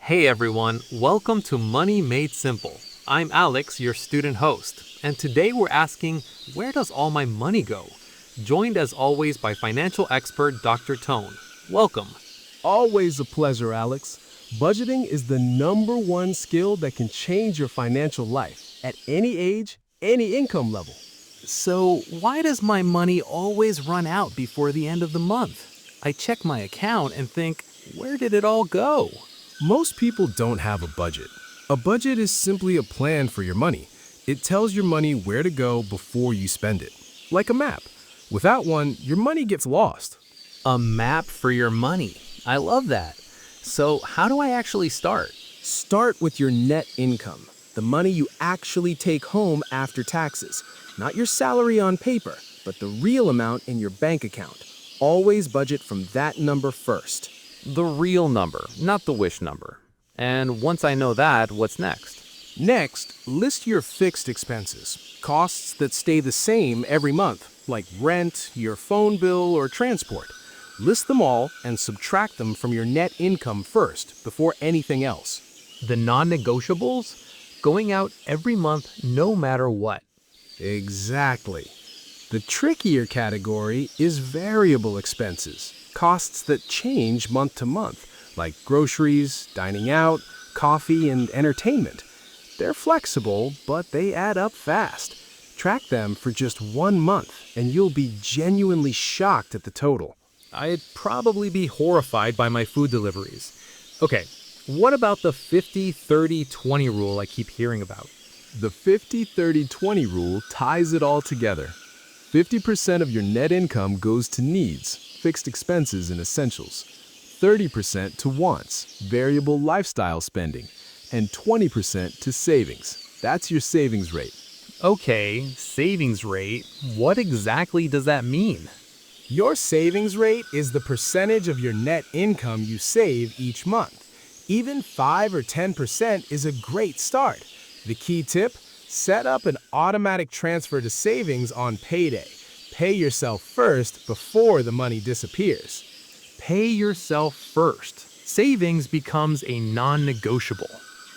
Hey everyone, welcome to Money Made Simple. I'm Alex, your student host, and today we're asking, where does all my money go? Joined as always by financial expert Dr. Tone. Welcome. Always a pleasure, Alex. Budgeting is the number one skill that can change your financial life at any age, any income level. So, why does my money always run out before the end of the month? I check my account and think, where did it all go? Most people don't have a budget. A budget is simply a plan for your money. It tells your money where to go before you spend it, like a map. Without one, your money gets lost. A map for your money. I love that. So, how do I actually start? Start with your net income, the money you actually take home after taxes. Not your salary on paper, but the real amount in your bank account. Always budget from that number first. The real number, not the wish number. And once I know that, what's next? Next, list your fixed expenses, costs that stay the same every month, like rent, your phone bill, or transport. List them all and subtract them from your net income first, before anything else. The non-negotiables? Going out every month no matter what. Exactly. The trickier category is variable expenses, costs that change month to month, like groceries, dining out, coffee, and entertainment. They're flexible, but they add up fast. Track them for just 1 month, and you'll be genuinely shocked at the total. I'd probably be horrified by my food deliveries. Okay, what about the 50-30-20 rule I keep hearing about? The 50-30-20 rule ties it all together. 50% of your net income goes to needs, fixed expenses and essentials. 30% to wants, variable lifestyle spending, and 20% to savings. That's your savings rate. Okay, savings rate. What exactly does that mean? Your savings rate is the percentage of your net income you save each month. Even 5 or 10% is a great start. The key tip? Set up an automatic transfer to savings on payday. Pay yourself first before the money disappears. Pay yourself first. Savings becomes a non-negotiable.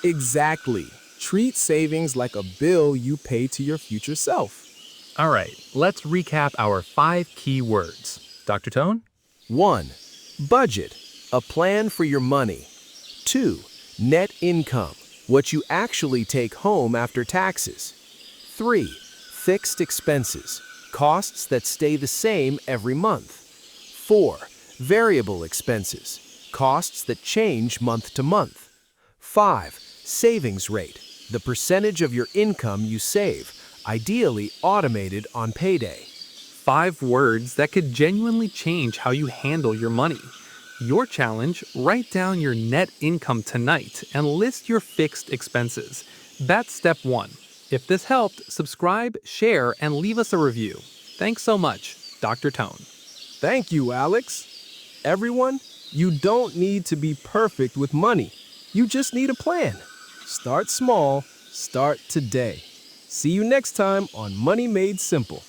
Exactly. Treat savings like a bill you pay to your future self. All right, let's recap our 5 key words. Dr. Tone? 1. Budget, a plan for your money. 2. Net income, what you actually take home after taxes. 3. Fixed expenses, costs that stay the same every month. 4. Variable expenses, costs that change month to month. 5. Savings rate, the percentage of your income you save, ideally automated on payday. 5 words that could genuinely change how you handle your money. Your challenge, write down your net income tonight and list your fixed expenses. That's step 1. If this helped, subscribe, share, and leave us a review. Thanks so much, Dr. Tone. Thank you, Alex. Everyone, you don't need to be perfect with money. You just need a plan. Start small, start today. See you next time on Money Made Simple.